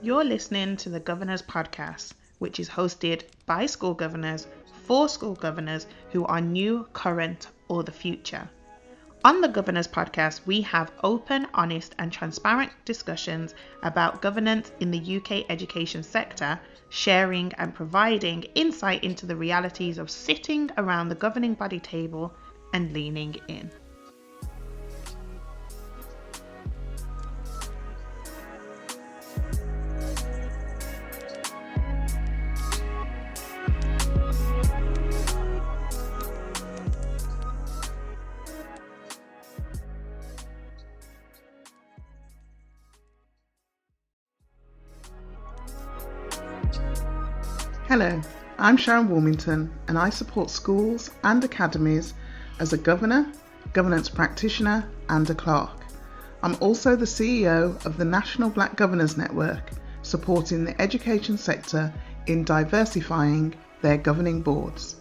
You're listening to the Governor's Podcast, which is hosted by school governors for school governors who are new, current, or the future. On the Governor's Podcast, we have open, honest, and transparent discussions about governance in the UK education sector, sharing and providing insight into the realities of sitting around the governing body table and leaning in. Hello, I'm Sharon Warmington and I support schools and academies as a governor, governance practitioner and a clerk. I'm also the CEO of the National Black Governors Network, supporting the education sector in diversifying their governing boards.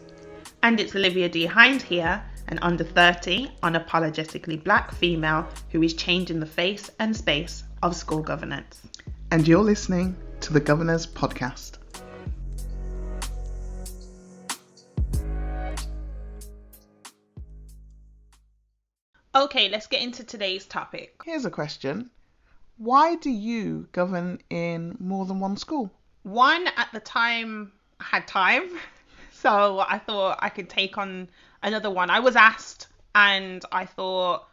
And it's Olivia Hinds here, an under 30, unapologetically black female who is changing the face and space of school governance. And you're listening to the Governor's Podcast. Okay, let's get into today's topic. Here's a question. Why do you govern in more than one school? One, at the time, I had time, so I thought I could take on another one. I was asked, and I thought,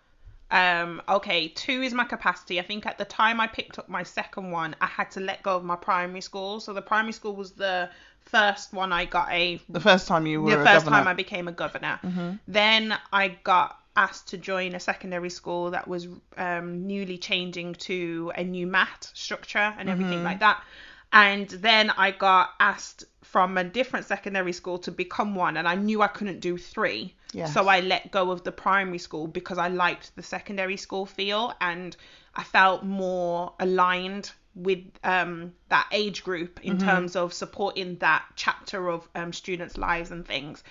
okay, 2 is my capacity. I think at the time I picked up my second one, I had to let go of my primary school. So the primary school was the first one I got The first time you were a governor. The first governor. time I became a governor. Mm-hmm. Then I got asked to join a secondary school that was newly changing to a new math structure and everything like that. And then I got asked from a different secondary school to become one, and I knew I couldn't do 3. Yes. So I let go of the primary school because I liked the secondary school feel and I felt more aligned with that age group in terms of supporting that chapter of students' lives and things.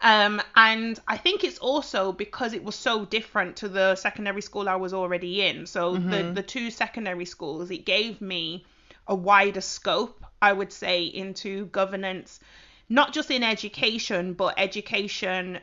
And I think it's also because it was so different to the secondary school I was already in. So the 2 secondary schools, it gave me a wider scope, I would say, into governance, not just in education, but education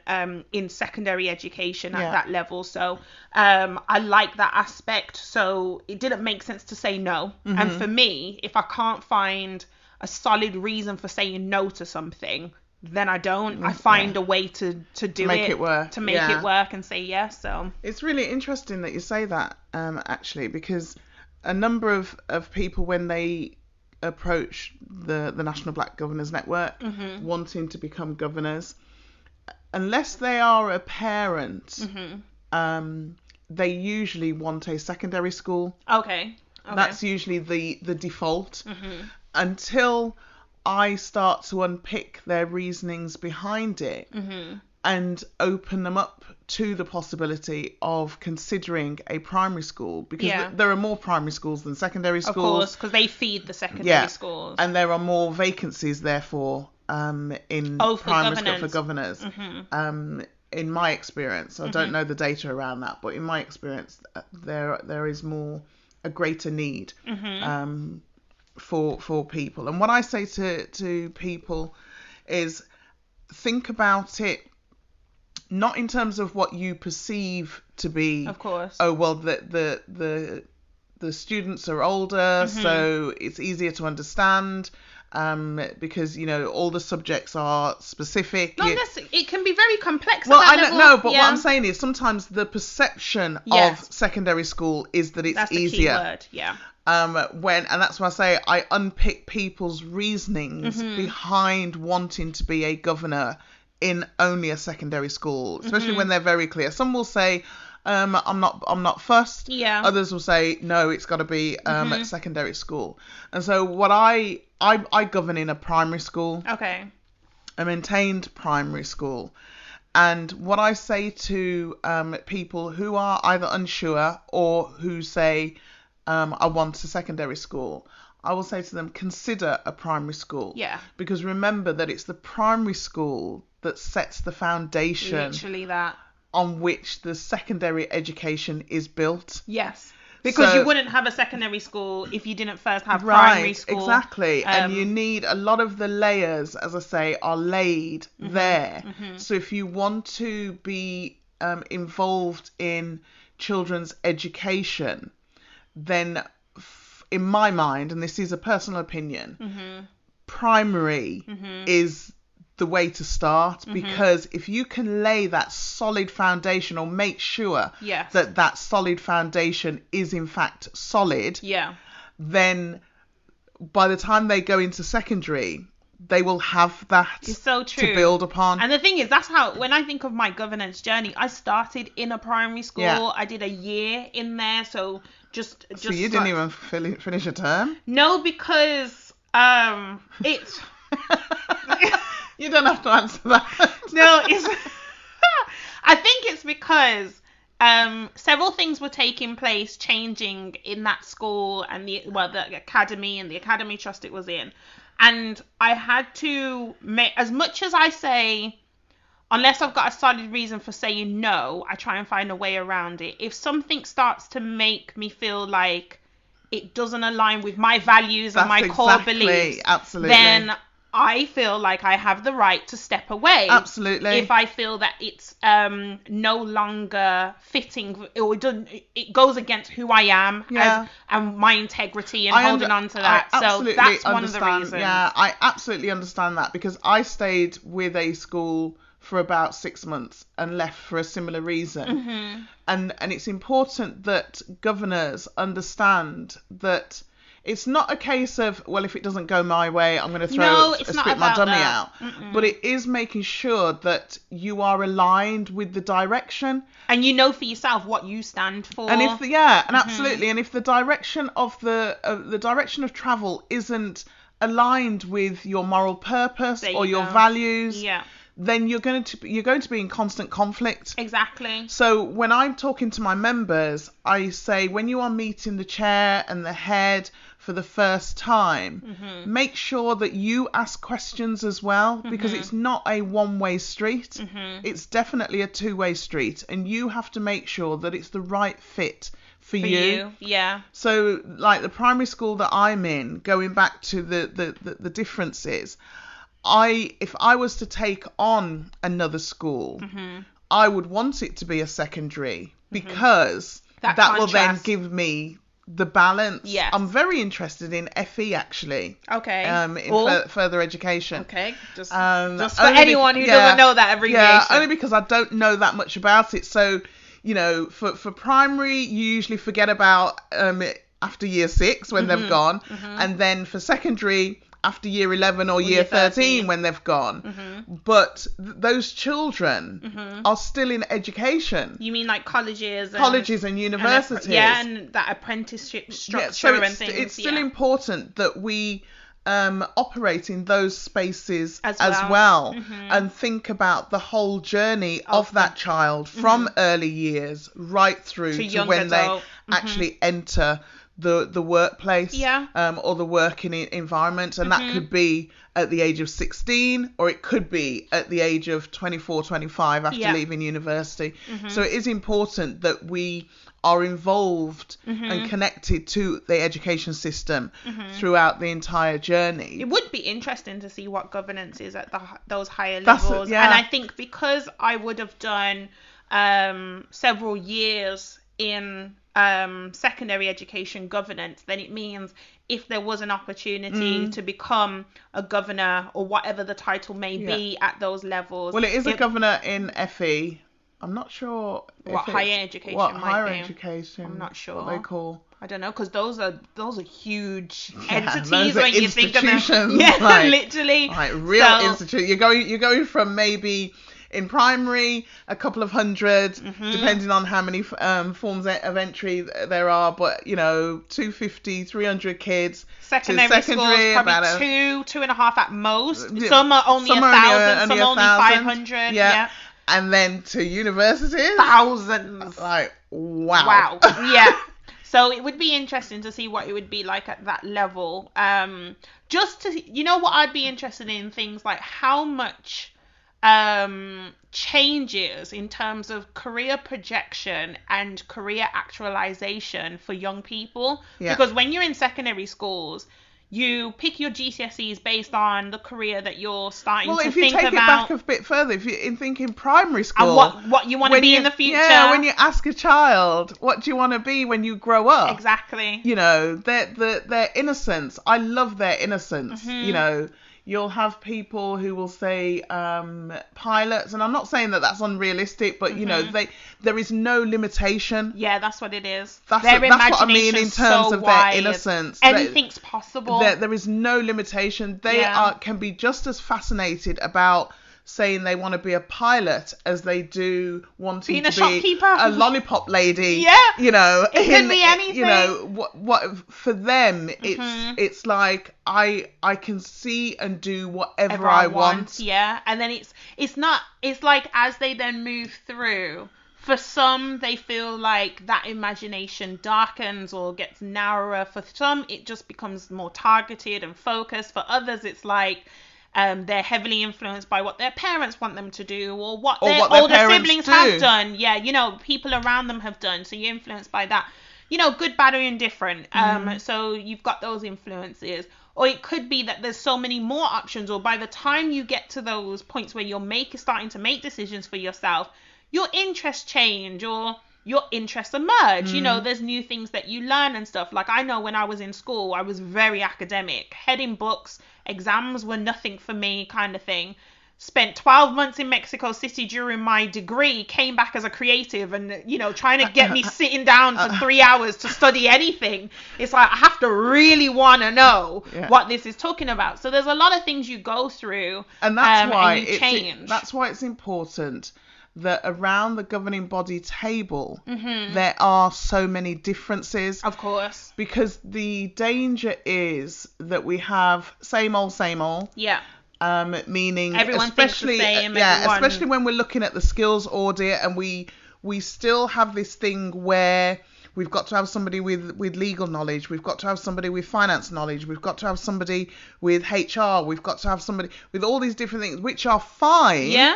in secondary education at that level. So I like that aspect. So it didn't make sense to say no. And for me, if I can't find a solid reason for saying no to something, then I don't. I find a way to do make it work. To make it work and say yes. So it's really interesting that you say that, actually, because a number of people, when they approach the National Black Governors Network wanting to become governors, unless they are a parent, they usually want a secondary school. Okay. That's usually the default. Until I start to unpick their reasonings behind it and open them up to the possibility of considering a primary school, because there are more primary schools than secondary schools. Of course, because they feed the secondary schools. And there are more vacancies, therefore, in primary school for governors. In my experience, I don't know the data around that, but in my experience, there is a greater need for people. And what I say to people is, think about it not in terms of what you perceive to be, of course, oh well, the students are older, so it's easier to understand, because all the subjects are specific. Not necessarily. It can be very complex. Well, at that I level. know, but what I'm saying is sometimes the perception of secondary school is that it's That's easier. The key word. And that's why I say I unpick people's reasonings behind wanting to be a governor in only a secondary school, especially when they're very clear. Some will say, I'm not fussed. Yeah. Others will say, no, it's got to be at secondary school. And so what I govern in a primary school. Okay. A maintained primary school. And what I say to people who are either unsure or who say, I want a secondary school, I will say to them, consider a primary school. Yeah. Because remember that it's the primary school that sets the foundation. Literally that. On which the secondary education is built. Yes. Because So- you wouldn't have a secondary school if you didn't first have Right, primary school. exactly. And you need a lot of the layers, as I say, are laid there. So if you want to be involved in children's education, then in my mind, and this is a personal opinion, primary is the way to start, because if you can lay that solid foundation, or make sure Yes. that solid foundation is in fact solid, then by the time they go into secondary, they will have that It's so true. to build upon. And the thing is, that's how, when I think of my governance journey, I started in a primary school. Yeah. I did a year in there, so just So you didn't even finish a term? No, because it's You don't have to answer that. no, it's I think it's because several things were taking place, changing in that school and the academy and the academy trust it was in. And I had to make, as much as I say, unless I've got a solid reason for saying no, I try and find a way around it. If something starts to make me feel like it doesn't align with my values and my core beliefs, absolutely. then I feel like I have the right to step away. Absolutely. If I feel that it's no longer fitting, or it goes against who I am and my integrity and holding on to that. So that's one of the reasons. Yeah, I absolutely understand that, because I stayed with a school for about 6 months and left for a similar reason. And it's important that governors understand that it's not a case of, well, if it doesn't go my way, I'm going to spit my dummy out. But it is making sure that you are aligned with the direction. And you know for yourself what you stand for. And absolutely. And if the direction of the direction of travel isn't aligned with your moral purpose or your values, then you're going to be in constant conflict. Exactly. So when I'm talking to my members, I say, when you are meeting the chair and the head for the first time, make sure that you ask questions as well, because it's not a one-way street. It's definitely a two-way street, and you have to make sure that it's the right fit for you. Yeah. So like the primary school that I'm in, going back to the differences, if I was to take on another school, I would want it to be a secondary, because that will then give me the balance. Yes. I'm very interested in FE actually. Okay. In further education. Okay. Just for anyone who doesn't know that abbreviation. Yeah, only because I don't know that much about it. So, for primary, you usually forget about after year 6 when they've gone, and then for secondary, after year 11 or year 13 when they've gone. But those children are still in education. You mean like colleges and universities. And that apprenticeship structure so and things. It's still important that we operate in those spaces as well. And think about the whole journey of that child from early years right through to when they actually enter the workplace or the working environment, and that could be at the age of 16, or it could be at the age of 24, 25 after leaving university. So it is important that we are involved and connected to the education system throughout the entire journey. It would be interesting to see what governance is at those higher levels. And I think because I would have done several years in secondary education governance, then it means if there was an opportunity to become a governor or whatever the title may be at those levels. Well, it is a governor in FE. I'm not sure what higher education I'm not sure what they call. I don't know, because those are huge entities when you think of them. Literally. Like real institutions. You're going from maybe in primary a couple of hundred, depending on how many forms of entry there are, but 250, 300 kids. Secondary schools probably 2.5 at most. Some are only 1,000, some only 500. Yeah. And then to universities, thousands. Like wow. Yeah. So it would be interesting to see what it would be like at that level. Just to, what I'd be interested in, things like how much changes in terms of career projection and career actualization for young people. Because when you're in secondary schools, you pick your GCSEs based on the career that you're starting to think about. Well, if you take it back a bit further, if you're in thinking primary school, and what you want to be in the future. Yeah, when you ask a child, what do you want to be when you grow up? Exactly. You know, their innocence. I love their innocence. You know, you'll have people who will say pilots, and I'm not saying that that's unrealistic, but you know, there is no limitation. Yeah, that's what it is. That's what I mean in terms of their innocence. Anything's possible. There is no limitation. They can be just as fascinated about saying they want to be a pilot as they do wanting to be a lollipop lady. Yeah, you know, it could be anything. You know, what for them it's like I can see and do whatever I want. Yeah, and then it's like as they then move through. For some, they feel like that imagination darkens or gets narrower. For some, it just becomes more targeted and focused. For others, it's like they're heavily influenced by what their parents want them to do or what their older siblings have done. Yeah, you know, people around them have done. So you're influenced by that. You know, good, bad, or indifferent. So you've got those influences. Or it could be that there's so many more options, or by the time you get to those points where you're starting to make decisions for yourself, your interests change or your interests emerge. You know, there's new things that you learn and stuff. Like I know when I was in school, I was very academic, head in books, exams were nothing for me kind of thing. Spent 12 months in Mexico City during my degree, came back as a creative and, you know, trying to get me sitting down for 3 hours to study anything. It's like, I have to really want to know what this is talking about. So there's a lot of things you go through and that's why and you change. That's why it's important that around the governing body table, there are so many differences. Of course. Because the danger is that we have same old. Yeah. Meaning everyone especially thinks the same, especially when we're looking at the skills audit and we still have this thing where we've got to have somebody with legal knowledge, we've got to have somebody with finance knowledge, we've got to have somebody with HR, we've got to have somebody with all these different things, which are fine. Yeah.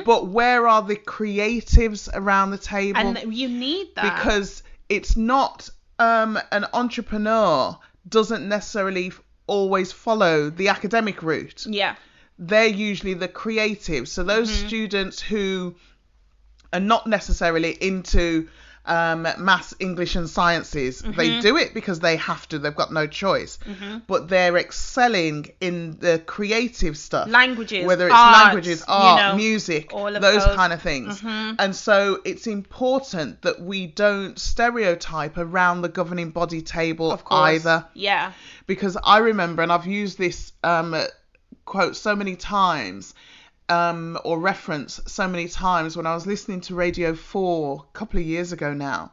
But where are the creatives around the table? And you need that. Because it's not an entrepreneur doesn't necessarily always follow the academic route. Yeah. They're usually the creatives. So those students who are not necessarily into maths, English and sciences, they do it because they have to, they've got no choice. But they're excelling in the creative stuff. Languages, whether it's arts, languages, art, you know, music, all of those kind of things. And so it's important that we don't stereotype around the governing body table either. Yeah. Because I remember, and I've used this quote so many times, or reference so many times when I was listening to Radio 4 a couple of years ago now,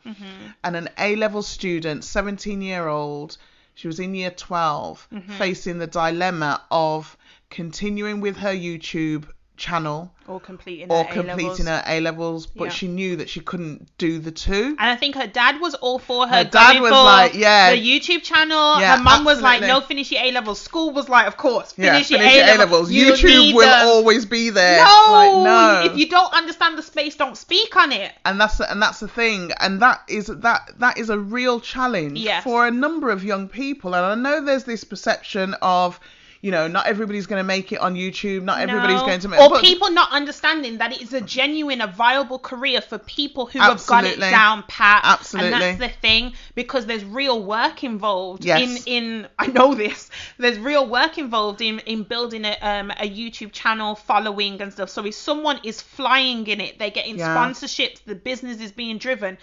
and an A-level student, 17-year-old, she was in year 12, facing the dilemma of continuing with her YouTube channel or completing her A-levels, but she knew that she couldn't do the two. And I think her dad was all for her. Her dad was like, yeah, the YouTube channel. Her mum was like, no, finish your A-levels. School was like, of course, finish your A-levels. YouTube will always be there. No, if you don't understand the space, don't speak on it. And that's the thing, and that is a real challenge for a number of young people. And I know there's this perception of, you know, not everybody's going to make it on YouTube. Not everybody's going to make it. Or people not understanding that it is a viable career for people who have got it down pat. Absolutely. And that's the thing, because there's real work involved in I know this. There's real work involved in building a YouTube channel, following and stuff. So if someone is flying in it, they're getting sponsorships, the business is being driven.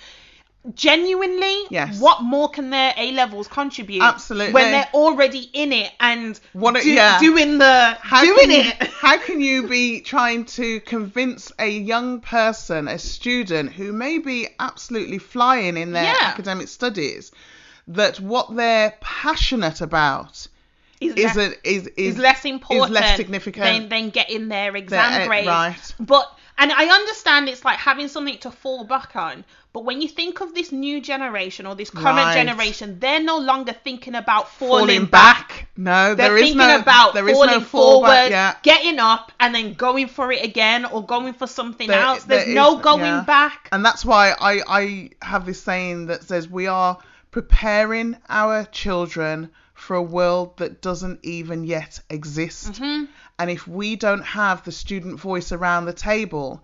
Genuinely, what more can their A-levels contribute? Absolutely. When they're already in it and doing it. How can you be trying to convince a young person, a student who may be absolutely flying in their academic studies, that what they're passionate about is less important, is less significant than getting their exam grades? Right. But And I understand it's like having something to fall back on, but when you think of this new generation or this current generation, they're no longer thinking about falling back. No, they're thinking about falling forward, getting up, and then going for it again or going for something else. There's no going back. And that's why I have this saying that says we are preparing our children for a world that doesn't even yet exist. Mm-hmm. And if we don't have the student voice around the table,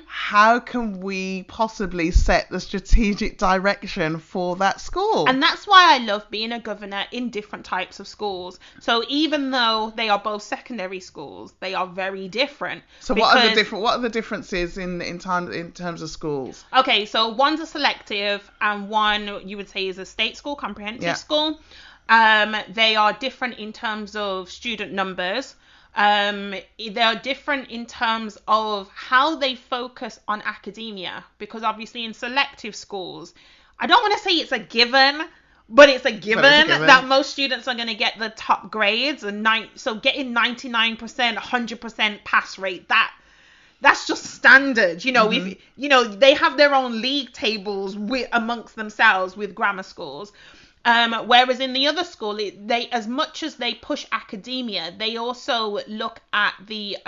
how can we possibly set the strategic direction for that school? And that's why I love being a governor in different types of schools. So even though they are both secondary schools, they are very different. So what are the differences in terms of schools? Okay, so one's a selective and one you would say is a state school, comprehensive school. They are different in terms of student numbers. They are different in terms of how they focus on academia, because obviously in selective schools, I don't want to say it's a given, but it's a given that most students are going to get the top grades, and so getting 99%, 100% pass rate, that's just standard. You know, if they have their own league tables amongst themselves with grammar schools. Whereas in the other school, they, as much as they push academia, they also look at they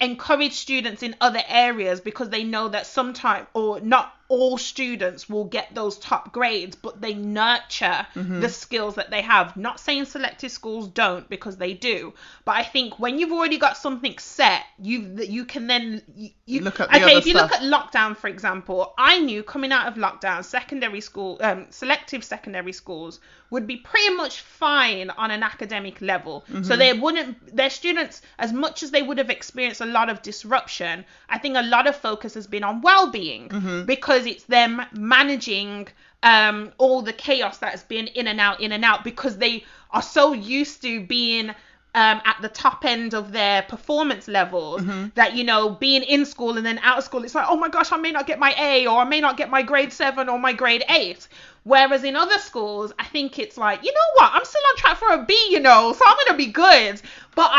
encourage students in other areas, because they know that sometimes, or not all students will get those top grades, but they nurture the skills that they have. Not saying selective schools don't, because they do, but I think when you've already got something set, you can then look at the other if you stuff. Look at lockdown, for example, I knew coming out of lockdown, secondary school, selective secondary schools would be pretty much fine on an academic level. So their students, as much as they would have experienced a lot of disruption, I think a lot of focus has been on well-being, because it's them managing all the chaos that has been in and out, because they are so used to being at the top end of their performance levels that, being in school and then out of school, it's like, oh my gosh, I may not get my A, or I may not get my grade 7 or my grade 8. Whereas in other schools, I think it's like, you know what, I'm still on track for a B, so I'm going to be good. But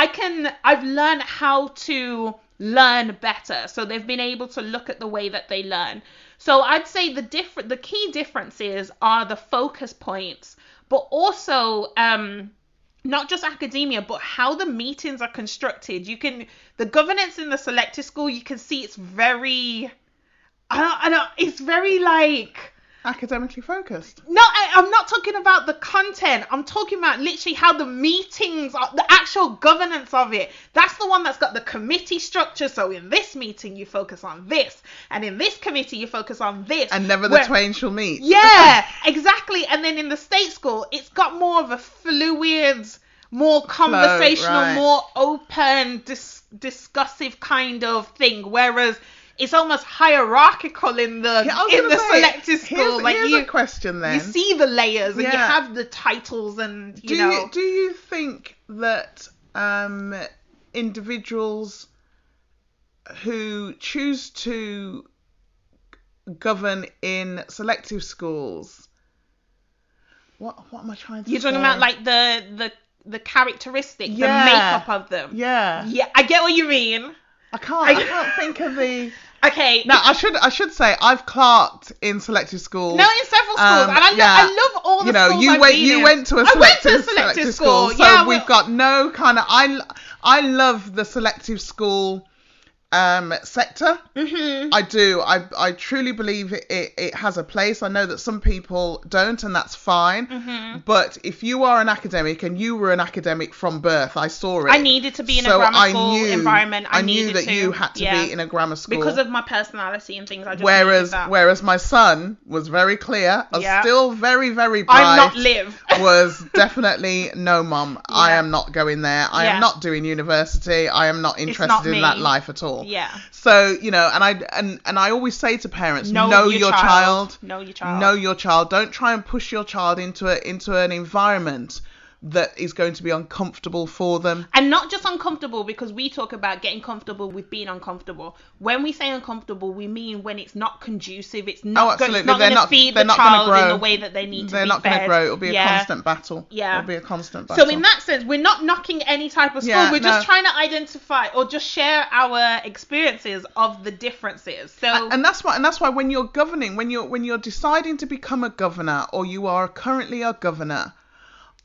I've learned how to learn better. So they've been able to look at the way that they learn. So I'd say the key differences are the focus points, but also not just academia, but how the meetings are constructed. The governance in the selective school, you can see it's very, it's very like academically focused. No, I'm not talking about the content. I'm talking about literally how the meetings are, the actual governance of it. That's the one that's got the committee structure. So in this meeting, you focus on this. And in this committee, you focus on this. And never the twain shall meet. Yeah, exactly. And then in the state school, it's got more of a fluid, more conversational, more open, discussive kind of thing. Whereas it's almost hierarchical in the selective school. Here's a question then. You see the layers and you have the titles and Do you think that individuals who choose to govern in selective schools, what am I trying to say? You're talking about like the characteristic, the makeup of them. Yeah, I get what you mean. I can't think of the. Okay. Now I should say I've clerked in selective schools. No, in several schools, and I love all the schools. You went to a selective school, so we've got no kind of. I love the selective school sector. I do. I truly believe it has a place. I know that some people don't, and that's fine. But if you are an academic, and you were an academic from birth, I saw it. I needed to be in a grammar school environment. I knew that you had to be in a grammar school because of my personality and things. I just needed that. Whereas my son was very clear. Still very, very bright. I'm not Liv. Was definitely no, mum. I am not going there. I am not doing university. I am not interested in that life at all. Yeah. So, and I always say to parents, know your child. Know your child. Know your child. Don't try and push your child into an environment that is going to be uncomfortable for them. And not just uncomfortable, because we talk about getting comfortable with being uncomfortable. When we say uncomfortable, we mean when it's not conducive, it's not going to feed the child in the way that they need to be fed. They're not going to grow. It'll be a constant battle. Yeah. It'll be a constant battle. So in that sense, we're not knocking any type of school. We're just trying to identify or just share our experiences of the differences. So and that's why when you're governing, when you're deciding to become a governor, or you are currently a governor,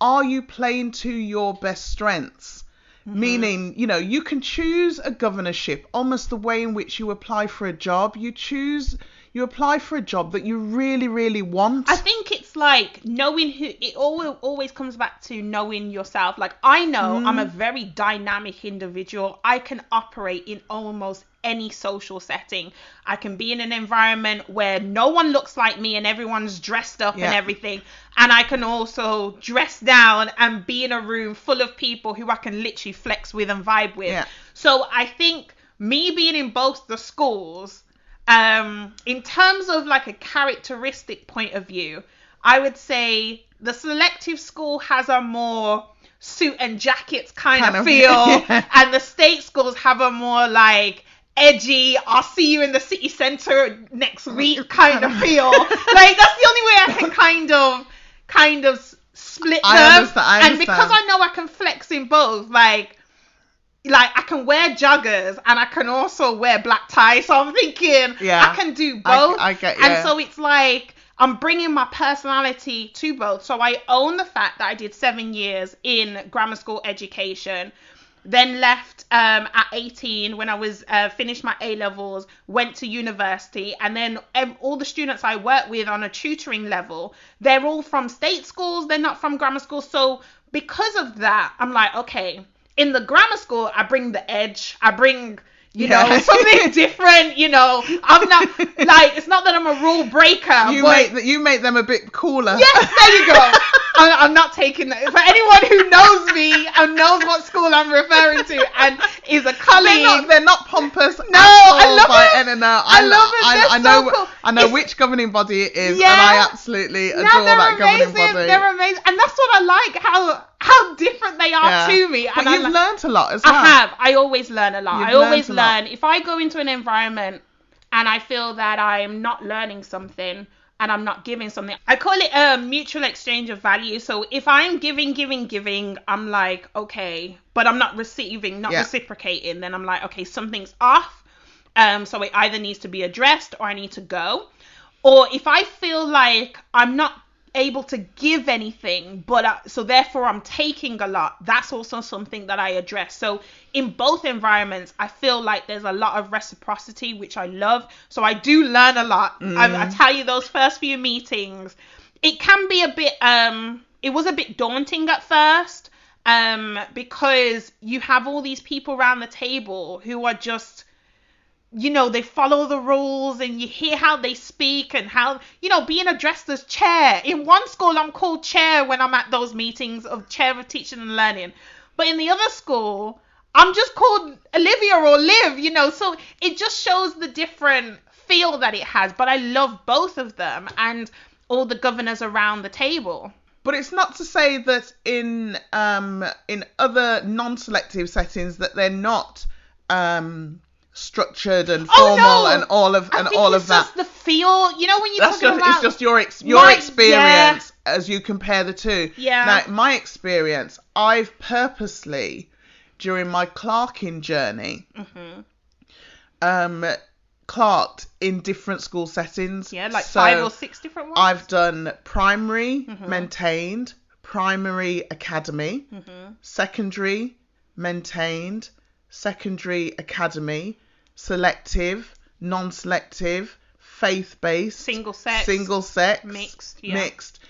are you playing to your best strengths? Mm-hmm. Meaning, you can choose a governorship almost the way in which you apply for a job. You apply for a job that you really, really want. I think it's like knowing who. It always comes back to knowing yourself. Like, I know I'm a very dynamic individual. I can operate in almost any social setting. I can be in an environment where no one looks like me and everyone's dressed up and everything. And I can also dress down and be in a room full of people who I can literally flex with and vibe with. Yeah. So I think me being in both the schools, in terms of like a characteristic point of view, I would say the selective school has a more suit and jackets kind of feel, and the state schools have a more like edgy, I'll see you in the city centre next week kind of feel. Like, that's the only way I can kind of split them. I understand. And because I know I can flex in both, like I can wear joggers and I can also wear black ties. So I'm thinking I can do both. I get you. And so it's like I'm bringing my personality to both. So I own the fact that I did 7 years in grammar school education, then left at 18 when I was finished my A-levels, went to university, and then all the students I work with on a tutoring level, they're all from state schools, they're not from grammar school. So because of that, I'm like, okay, in the grammar school, I bring the edge, I bring, something different, I'm not, like, it's not that I'm a rule breaker. You make them a bit cooler. Yes, there you go. I'm not taking that. For anyone who knows me and knows what school I'm referring to and is a colleague. They're not pompous. No, I love it. I love it. I know which governing body it is, and I absolutely adore that governing body. They're amazing. And that's what I like, how different they are to me. But you've learned a lot as well. I have. I always learn a lot. I always learn. If I go into an environment and I feel that I am not learning something and I'm not giving something, I call it a mutual exchange of value. So if I'm giving, I'm like, okay, but I'm not receiving, not reciprocating, then I'm like, okay, something's off. So it either needs to be addressed or I need to go. Or if I feel like I'm not able to give anything, but so therefore I'm taking a lot, that's also something that I address. So in both environments, I feel like there's a lot of reciprocity, which I love. So I do learn a lot. I tell you, those first few meetings, it can be a bit it was a bit daunting at first, because you have all these people around the table who are just, they follow the rules, and you hear how they speak and how, being addressed as chair. In one school, I'm called chair when I'm at those meetings of chair of teaching and learning. But in the other school, I'm just called Olivia or Liv, so it just shows the different feel that it has. But I love both of them and all the governors around the table. But it's not to say that in other non-selective settings that they're not structured and formal and all of that. It's just the feel, when you're talking about. It's just your experience as you compare the two. Yeah. Now, my experience, I've purposely, during my clerking journey, clerked in different school settings. Yeah, like 5 or 6 different ones. I've done primary, maintained, primary academy, secondary, maintained, secondary academy, selective, non-selective, faith-based, single sex, mixed.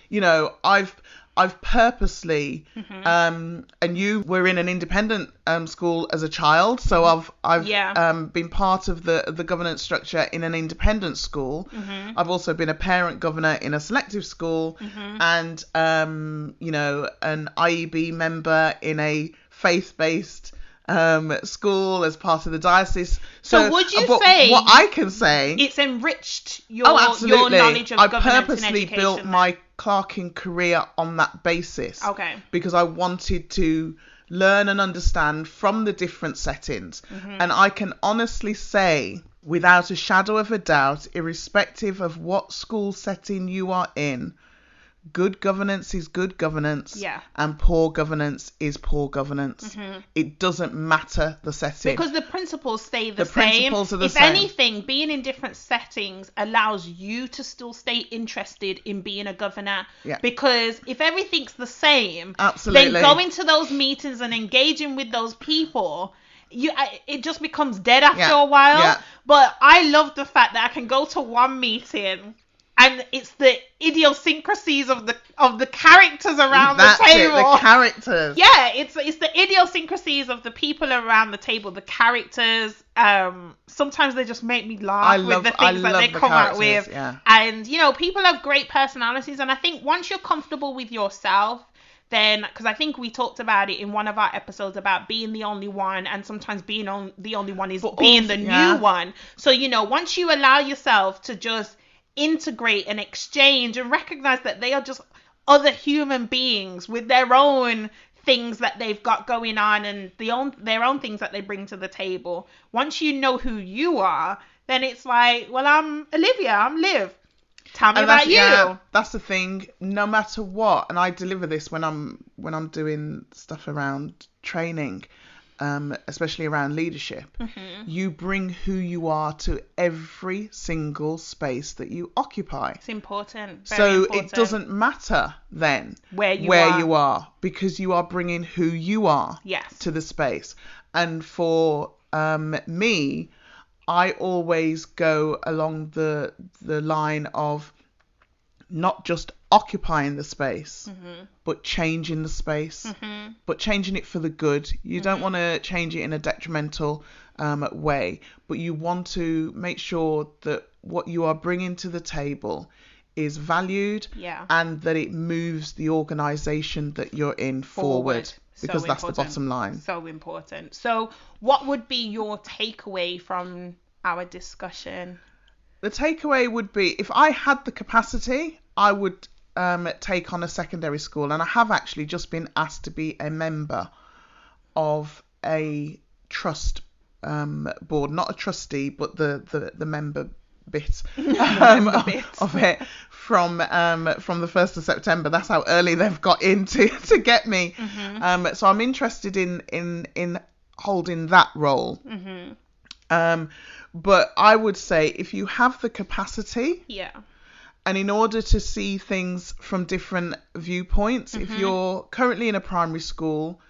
I've purposely and you were in an independent school as a child, so I've been part of the governance structure in an independent school. I've also been a parent governor in a selective school, and an IEB member in a faith-based school, as part of the diocese. So would you say what I can say, it's enriched your absolutely. your knowledge of I governance and purposely education? built my clerking career on that basis. Okay. Because I wanted to learn and understand from the different settings. And I can honestly say, without a shadow of a doubt, irrespective of what school setting you are in, good governance is good governance, and poor governance is poor governance. It doesn't matter the setting. Because the principles stay the same. Principles are the if same. anything, being in different settings allows you to still stay interested in being a governor. Yeah. Because if everything's the same, absolutely, then going to those meetings and engaging with those people, it just becomes dead after a while. Yeah. But I love the fact that I can go to one meeting and it's the idiosyncrasies of the characters around the table. The characters. Yeah, it's the idiosyncrasies of the people around the table, the characters. Sometimes they just make me laugh with the things that they come out with. Yeah. And, people have great personalities. And I think once you're comfortable with yourself, then, because I think we talked about it in one of our episodes about being the only one, and sometimes being the only one is being the new one. So, once you allow yourself to just integrate and exchange and recognize that they are just other human beings with their own things that they've got going on and their own things that they bring to the table. Once you know who you are, then it's like, well, I'm Olivia, I'm Liv. Tell me about you. Yeah, that's the thing. No matter what, and I deliver this when I'm doing stuff around training, especially around leadership. You bring who you are to every single space that you occupy. It's important. So it doesn't matter then where you are, because you are bringing who you are to the space. And for me, I always go along the line of not just occupying the space, but changing the space, but changing it for the good. You don't want to change it in a detrimental way, but you want to make sure that what you are bringing to the table is valued and that it moves the organisation that you're in forward. Because that's the bottom line. So important. So what would be your takeaway from our discussion? The takeaway would be, if I had the capacity, I would take on a secondary school. And I have actually just been asked to be a member of a trust board, not a trustee, but the member bit of it from the 1st of September. That's how early they've got in to get me. So I'm interested in holding that role. But I would say, if you have the capacity, and in order to see things from different viewpoints, if you're currently in a primary school,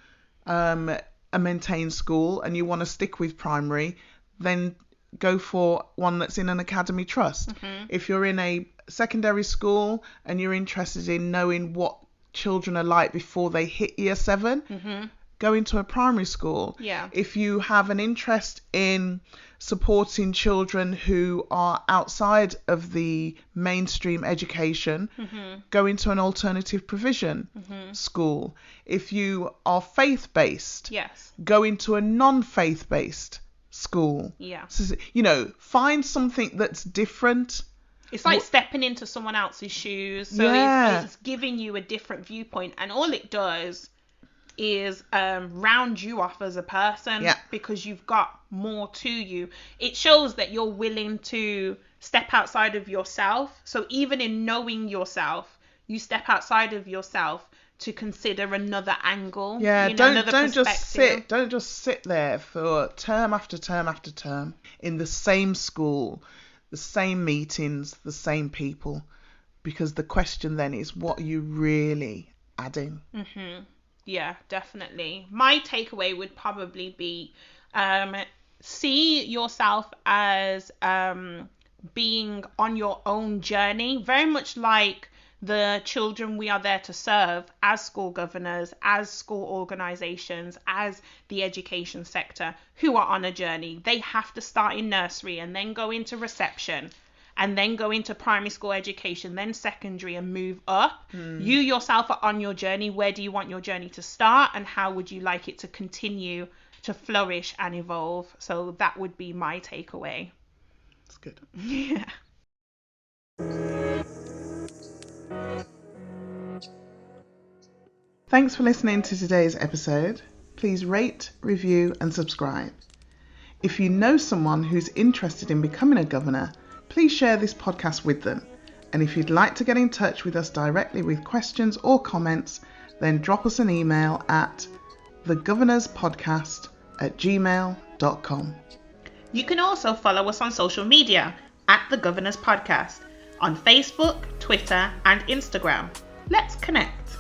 a maintained school, and you want to stick with primary, then go for one that's in an academy trust. If you're in a secondary school and you're interested in knowing what children are like before they hit year 7, go into a primary school. If you have an interest in supporting children who are outside of the mainstream education, go into an alternative provision school. If you are faith-based, go into a non-faith-based school. So, find something that's different. It's like stepping into someone else's shoes. So it's giving you a different viewpoint, and all it does is round you off as a person, because you've got more to you. It shows that you're willing to step outside of yourself. So even in knowing yourself, you step outside of yourself to consider another angle. Don't just sit there for term after term after term in the same school, the same meetings, the same people, because the question then is, what are you really adding? Yeah, definitely. My takeaway would probably be see yourself as being on your own journey, very much like the children we are there to serve as school governors, as school organisations, as the education sector, who are on a journey. They have to start in nursery and then go into reception and then go into primary school education, then secondary, and move up. You yourself are on your journey. Where do you want your journey to start, and how would you like it to continue to flourish and evolve. So that would be my takeaway. That's good. Yeah. Thanks for listening to today's episode. Please rate, review and subscribe. If you know someone who's interested in becoming a governor, please share this podcast with them. And if you'd like to get in touch with us directly with questions or comments, then drop us an email at thegovernorspodcast@gmail.com. You can also follow us on social media at The Governor's Podcast on Facebook, Twitter and Instagram. Let's connect.